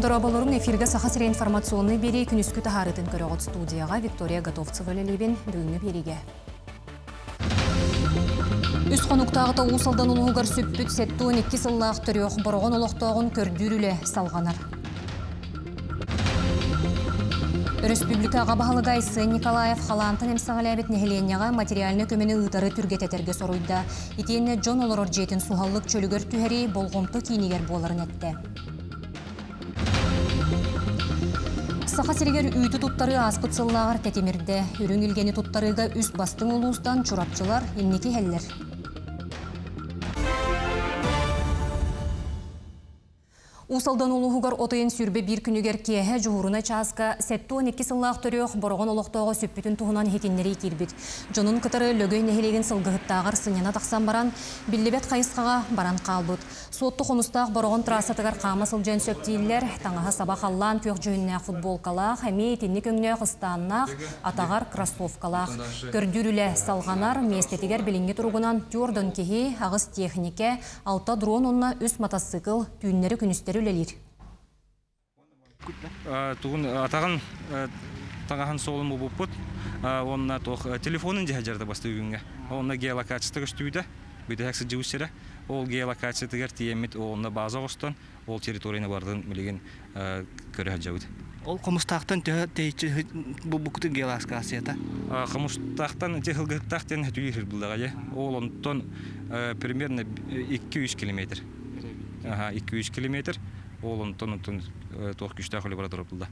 Дорабаларың эфирге сахасыра информационный бери күнүскү тахарытын көрөгөт студияға Виктория Готовцева лелебен бүгінгі береге. Үс қонуқтағыта уусалдан улуғар сөппіт сеттуын 2 сыллақ түріоқ бұрығын олықтағын көрдүрілі салғанар. Республикаға бағылығайсы Николаев халантын эмсағалабет нехеленияға материалны көмені ұйтары түргететерге соруйда. Итенне Джон олорор жетін суғаллық чөлігер түхері болғымты кейінігер боларын әтті. Саха сиригер үйті туттары аспыт сыллағар тәтемірді. Үрін үлгені туттарыға үст бастың олуыстан чурапчылар емнекі хәллер. Усалдан улуғығар отайын сүрбе бір күнігер кеге жуғырына часқа сәтті 12 сыллақ түріоқ бұрғын олықтауға сөппітін туғынан хетінлері кербет. Жонын қытары лөгөй нәхелеген сылғығыттағыр сыняна тақсан баран, білдебет қайысқаға баран қалбыт. Суотты қоныстақ бұрғын трасатығар қамасыл жөн сөптейлер, таңаға сабақ аллан көк жөніне футболкалақ, әме етінні көңіне қыстаннақ, атағар кроссовкалақ. Көрдүрілі салғанар, местетігер білінге тұрғынан түрден кеге, ағыз технике, алта дрон онына үс мотоцикл, түйінлері күністері үлелер. Туғын атаған тағахан солымы бұппыт, онына телефонын жәрді басты үйінге. Онына геолокацияты көштүйді, бүйді әксі жүсері. Ол геолокациятығар тиемет, онына база қостан, ол территорияны бардың білеген көрі әджауды. Ол қымыстақтан тейчі бұқыты геолокацията? Қымыстақтан техілгіттақтен түйір бұлдаға. Ол онтон примерно 200 километр. 200 километр. Ол онтон тоқ күшті ақылы бара тұрып бұлда.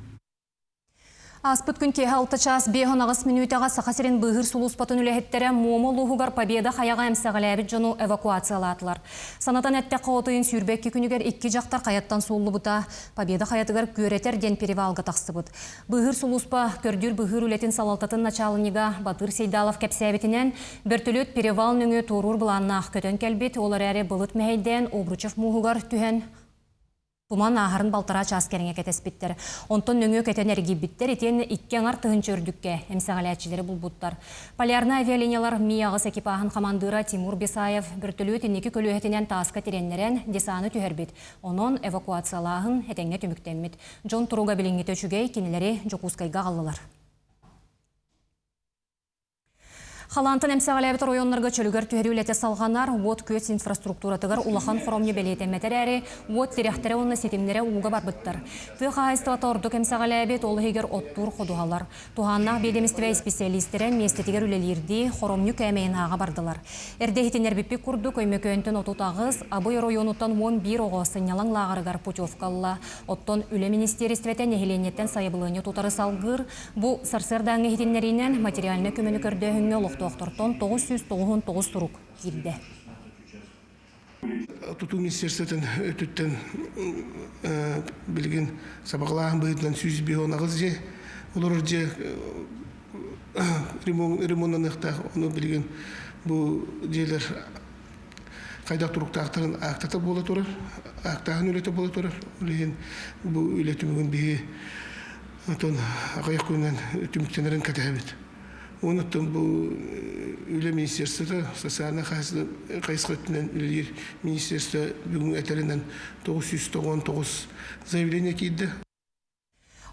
Аспыт күн кеге 6 час 5 минутаға сақасырын бұғыр сұлуспатын үләхеттері момы лұғығар победа қаяға әмсағаләбіт жону эвакуациялатылар. Санатан әтті қауытыйын сүрбекке күнігер 2 жақтар қаяттан солы бұта, победа қаятығар көретер ден перевалға тақсы бұд. Бұғыр сұлуспа көрдір бұғыр үлетін салалтатын началыніға Батыр Сейдалов кәпсәбетінен бір түлет перевал нүңі торур бұланнақ көтен кәлбет, олар әрі бұлыт мәйден Обручев мұғығар түхен Туман ағарын балтара часкеріңе кетеспеттер. Онтон нөңі кетен әргейбіттер етен 2 аңар тұғынчы үрдікке әмсағаләтчілері бұлбұттар. Полярны авиалиниялар мияғыз экипағын командыра Тимур Бесаев бір түлі өтінекі көлі әтінен тасқа тереннерен десаны түхербет. Онын эвакуациялағын әтеңе түміктенмет. Джон Туруға біліңгеті үшігей кенелері Жокускайға қалылар. Халантын әмсәғаләбет районларға чөлігер түхері үләте салғанар, от көз инфраструктуратығар улахан құромне бәлетемметер әрі, от теряқтері онына сетімлері уға барбыттыр. Тұға айстылата ордық әмсәғаләбет олы егер оттур қодуғалар. Туғаннақ бедемістіве специалистері местетігер үлелерді құромне кәмейін аға бардылар. Әрде хетінер біппек күрді көймек өйінтін отут ағыз, абой районуттан 11 оғасы нялан лағарығар путевкалла. Оттон үлі министерістветен ехеленеттен сайыбылыны тұтары салғыр. Бұл сарсырдаңы хетінлерінен материалны көмені көрді Доктортон 999 турук кирде. Туту министерствотен өтүттен билген сабаглаан быйдан 100 агыз же олор же ремонтныкта оны билген бу жерлер кайда туруктактарын актата боло турар, актагын үлете боло турар. Билген бу үлетүмүн би тон агаяк күнүнөн түмүктенерин катабет. Онуттан бұл үлі министерствода социальный қайсықытынан үлілер министерство бүгін әтәрінен 999 заявление кейді.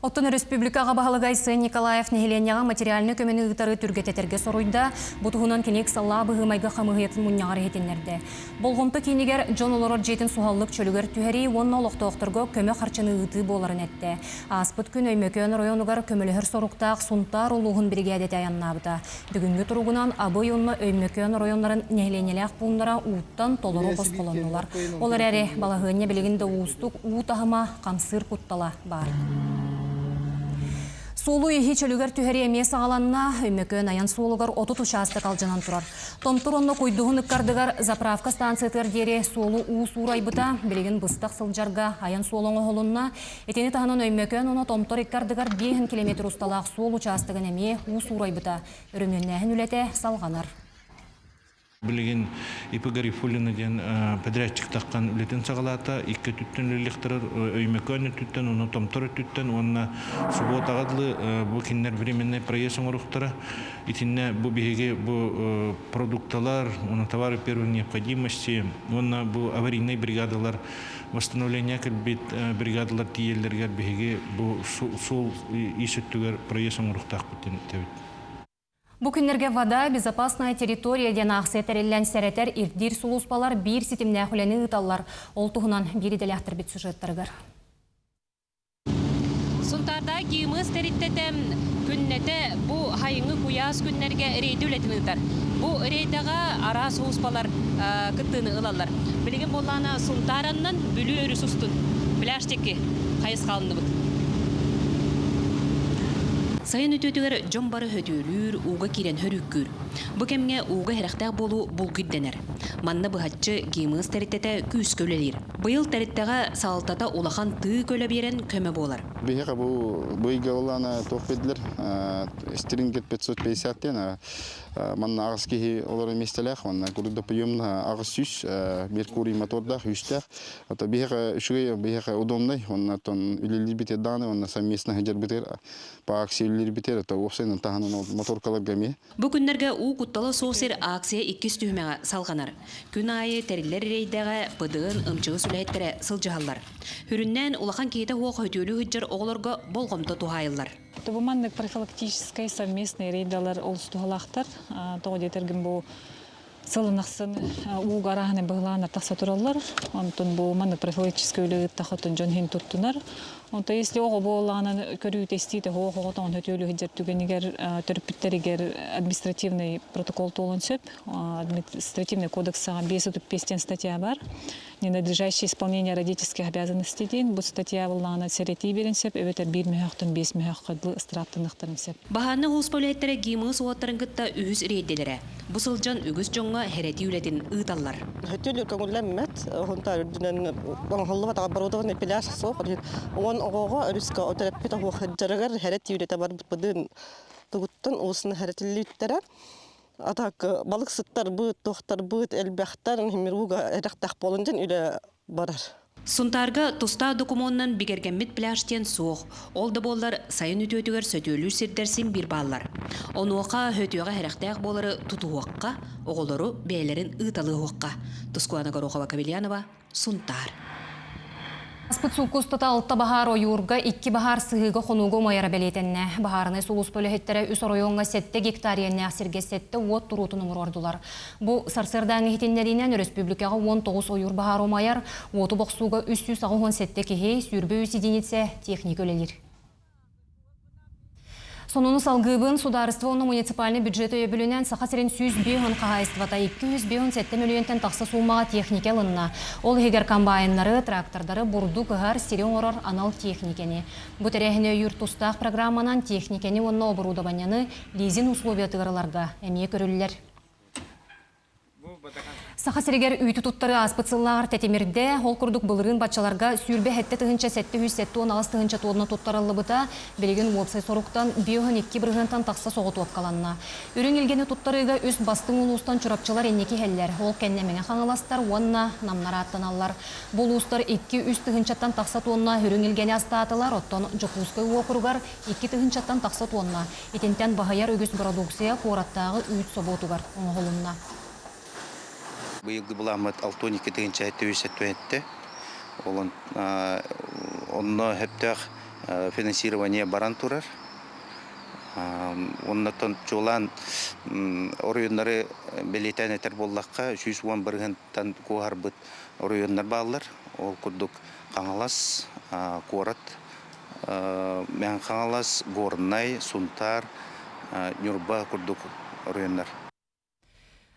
Оттон республикаға бағылығайсы Николаев нехеленияға материалны көмені ұйтары түргететерге соруйда, бұтығынан кенек салла бұғымайға қамығыетін мұнияғар етенлерді. Болғымты кейінігер Джон олорор жетін суғаллық чөлігер түхері онына олықты оқтырғы көмі қарчыны ұйты боларын әтті. Аспыт күн өймекөн районығар көмілігір соруқтақ сұнтар ұлығын бригадеті аяннабыда. Бүгінгі тұрғынан абой онына өймекөн районларын нехеленелек бұндара ұйттан толыру қосқоланылар. Олар әрі балағыне білігінде ұстық ұйтағыма қамсыр құттала бар. Солу ехи чөлігер түхері емес ағаланына өймекөн аян солуғар отут участық алжынан тұрар. Томтур онны көйдуғын үккардығар заправка станциятыр дере солу уыс урайбыта білеген бұстақ сылжарға аян солуңы холынна. Етені тағынан өймекөн оны томтур үккардығар 5 километр ұсталақ сол участығын әме уыс урайбыта. Үрімнен нәхін үләте салғанар. Билеген Ипа Гарифуллина ден подрядчик таққан үлетін сағалата, икі түттен лелектірір, өймекөні түттен, оны томтыры түттен, онына субот ағадлы бұл кеннер временный проессың ұрықтары. Итинне бұл бігеге бұл продукталар, оны товары первой необходимости, онына бұл аварийный бригадалар, восстановление кәлбет бригадалар тиелдергер бігеге бұл сол исүттігер проессың ұрықтақ бүттен тәуіт. Бу күннерге вода, безопасная территория ден ақсетәреллән сәрәтер ирдир сулуспалар бір ситимнә хүләні ұталар. Ол тұғынан бері дәләқтір бит сюжеттарығыр. Сунтарда геймыз тәріттетем күннеті бұ хайыңы куяз күннерге рейді үлетін ұтар. Бұ рейдаға ара сулуспалар күттіні ұлалар. Білеген болғаны сунтараннан бүлі өрі сұстын. Біляштекі қайыз қалынды бұд. Сайын өтөтігер жон бары хөтөлүр, уға кирен хөрүккүр. Бұ кемге уға херақтақ болу бұл күдденер. Манна бұхатчы геймыз тәріттеті күз көлелер. Бұйыл тәріттеға салтата улахан түй көлі берен көмі болар. Бейхаға бұйға оланы тоқ беділер. Стрингет 550 ден. Манна ағыз кейі олары местеләқ. Манна күрді пүйемні ағыз сүз, Меркурий мотордақ, үштәқ. Бейхаға үшіге бейхаға удобный. Онна тон үлелер бітер даны, онна совместно хәджер бітер. По акция үлелер бітер. Опсайнан тағанын моторкалар гәме. Бұ күннерге у құтталы соғсер акция 2 түймеға салғанар. Күн айы тәрілер рейдеға бұдығын ұмчығы сүләйттері сылжығалар. Хүріннен улахан кейті оқ өтөлі хүджір оғыларға болғымды туғайылар. Тубуманнык профилактической совместный рейдалар олыстуғалақтар. Тоғдетергін бұл сылынақсын уға арағыны бұғыланар тақса тұралар. Онтын бұл маннык профилактический өлігі тақытын жон хин тұттынар. Онта если оғы болғанын көрі тестейді оғығытан өтөлі хүджір түгенігер түріппіттерігер административный протокол толын сөп. Административный кодексаға 535 статья бар. Ненадлежащее исполнение родительских обязанностей ден. Бұл статья болғаны сәрети берін сөп, өветер 1 мүйіқтін 5 мүйіққыдлы ыстыраптынықтарын сөп. Бағаны ғұспаулеттері гейміз уаттарын күтті үйіз рейделері. Бұл сылжан үгіз жоңға хәрети үлетін ұйталар. Хөтөлі көңіләммәт, ғынта үрдінен ғылыға тағабарудығын эпиляш соқ. Он оғаға үріскі өтірәппет оғы жарығар хәрети үлеті бар бұдын тұғыттын ұлысыны хәретілі үттері. Атақ балық сыттар бұд, тоқтар бұд, әлбәқтар, хемеруға әріқтақ болынжын үлі барар. Сунтарга туста документнан бигергенмит пляштен соқ. Олды болар сайын үтөтігер сөтөлі сирдерсин бір баллар. Онуақа хөтіуға әріқтақ болары тұтуаққа, оғылары бәйлерін ұйталы уаққа. Тускуана Горохова Кавельянова, Сунтар. Аспыт сулкустата алтта бахар ойурга 2 бахар сыгыга хонуго майара белетенне. Бахарыны сулус бөлөһеттері үс оройонга 7 гектарияне асирге 7 уот турутунун ордулар. Бу сарсырдан хитиннеринен республикага 19 ойур бахар омайар, уоту боксуга 397 кихи сүрбө үс единице техник өлелер. Сонуны салгыбын сударыстывоны муниципальный бюджеты өбілінен сақасырын 100 бейхін қағайыстывата 207 миллионтен тақсы сумаға технике лынна. Ол егер комбайнлары, трактордары, бурду кығар, сирен орар анал техникені. Бұтәрәхіне юртустақ программанан техникені онна оборудованияны лизин условия тығырыларға әмие көрілілер. Сахасырегер үйті тұттары аспыцылар тәтемерде ол күрдік бұлырын батчаларға сүрбе әтті тұғынша сәтті үз сәтті 16 тұғынша туғына тұттарылы бұта белеген уопсай соруқтан биоғын 2 бірғынтан тақса соғы туап қаланна. Үрін елгені тұттарыға үз бастың ұлыстан чұрапчылар еннекі әллер. Ол кәннемеңе қаңыластар, онна намнара аттаналар. Бұл ұстар 2-3 тұғыншаттан тақса туғына үрін елгені астатылар, оттан жоқуызқы уақырғар 2 тұғыншаттан тақса туғына. Етентен бағайар өгіз продукция қораттағы үйт соботуғар оңғылынна. Быйылғы бұламыд алтоники тегенче өйсетті. Онны хептәқ финансирование баран турар. Оннатон жолан орыйынлары белетен әтер боллаққа 110 біргінтан қоғар бұд орыйынлар бағылар. Ол күрдік қаңалас, қорат, мән қаңалас, горнай, сунтар, нүрба күрдік орыйынлар.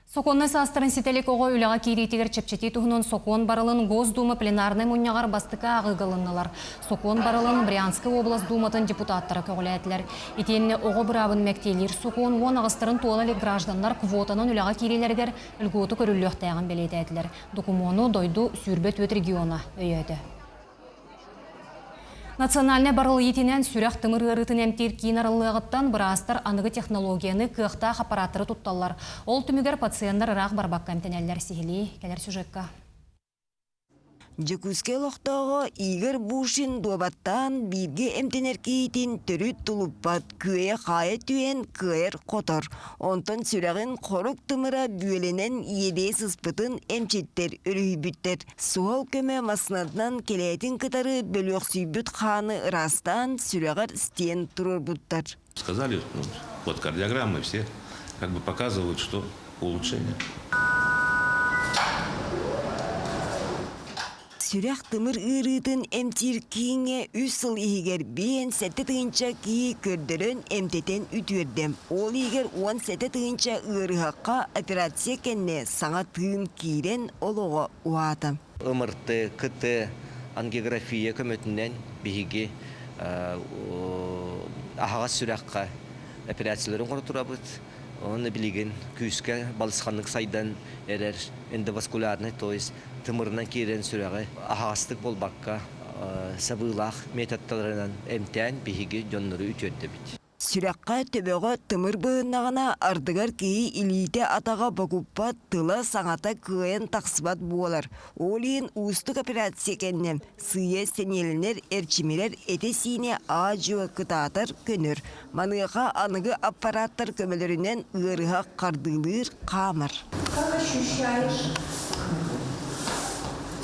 Соконны састырын сителек оғы үліға кейрейтігер чепчети тұғынан Сокон барылын Госдума пленарный мұньяғар бастыка ағығылынылар. Сокон барылын Брянская область думатын депутаттары көғіләтілер. Етеніне оғы бұрабын мәктейлер Сокон он ағыстырын туалалы гражданлар квотанын үліға кейрейлергер үлготы көріліқтәғын белетәділер. Докумону дойду сүрбет өт региона өйеді. Национальный барыл етінен сүрек тымыр ырытын әмтер кейін арылығыттан бірастар анығы технологияны кықтақ аппараттары тұтталар. Ол түмігер пациенттар ырақ барбаққа әмтенелер сихили. Келер сюжетка. Жекуске лоқтағы Игорь Бушин дуабаттан бирге эмтенер кейтін түріт тұлыппат көе қайы түйен көер қотыр. Онтын сүрәғын қорық тымыра бүйеленен еде сыспытын эмчеттер үрейбіттер. Суал көмі масынадынан келетін кытары бөліқ сүйбіт қаны ырастан сүрәғыр стен тұрыр бұттар. Сказали, вот кардиограммы все как бы показывают, что улучшение. Сүрәк тымыр ырытын эмтир киңе үсіл егер бен сәтті тығынша ки көрдірін эмтетен үтвердім. Ол егер 10 сәтті тығынша ырыхаққа операция кәнне саңа тығын кейрен олуға уатым. Өмірті, күті, ангиография көмөтінен бейге ағаға сүрәққа операцияларын құры тұрабыд. Оны білеген күйіске балысқанлық сайдан әрер эндоваскулярный, то есть тымырынан керен сүрәғі ағастық болбаққа сабылақ методталарынан әмтән бейге жонлары үтөдді біт. Сүрәққа төбеға тымыр бұғынағына ардығар кейі илейте атаға бақуппат тыла саңата көйен тақсыбат болар. Олиын ұстық операция кәннем сүйе сенелінер әрчімелер әтесіне ажуы күтатыр көнір. Манығыға анығы аппараттар көмелерінен ұғырыға қардылыр қамыр. Как ощущаешь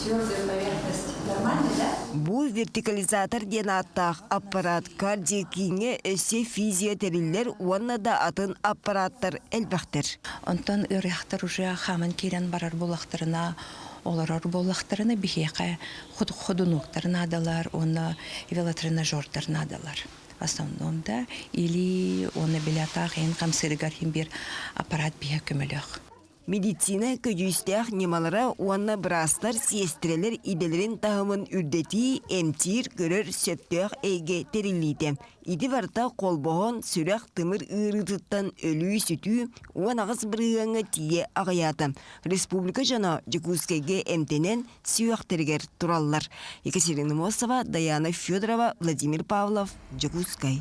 твердую поверхность? Нормально, да? Бұл вертикализатор ден аттақ аппарат кардиокиңе өсе физиотериллер уанна да атын аппараттар әлбәқтір. Онтан ыряқтар уже хамын керен барар болақтарына, оларар болақтарына бихеқа ходунуқтарына адалар, оны велотренажердарына адалар. В основном, да, или оны білятақ ең қамсырығар бір аппарат бихе көміліқ. Медицина көжүйістіғ немалара уанна бірастар сиестрелер иделерін тағымын үрдеті әмтир көрір сөптіғ әйге терилейді. Иді барта қолбоғын сүрәқ тымыр ұрытыттан өлі сүті уан ағыз бірғаңы тие ағаятым. Республика жана Жекускайге әмтенен сүйақтергер тураллар. Екатерина Мосова, Даяна Федорова, Владимир Павлов, Жекускай.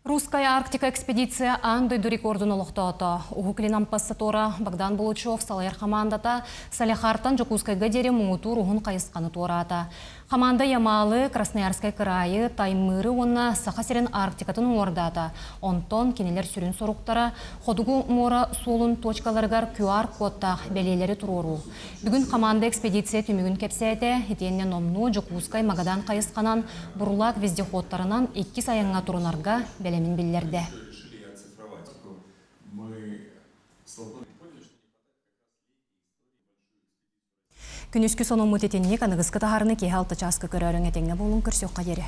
Русская Арктика экспедиция андай до рекордын олықтауыты. Уғуклинам пассатора Богдан Булычев салайыр командата Саляхартан Жекускайга дере мұңыту рухын қайысқаны туарата. Команда Ямалы, Красноярской крайы, Таймыры онна Сахасерен Арктикатын ордата. Онтон кенелер сүрін соруқтара Ходугу мора солын точкаларгар QR кодта белелері турору. Бүгін команда экспедиция түмігін кепсәйті, етеннен омну Жекускай Магадан қайысқанан бұрлак вездеходтарынан 2 сайынға турунарға белемін білдерді. Күнүскү соның мұтетеннек анығызқы тағарыны кей алты часқы көрерің етеңе болын көрсеуққа ере.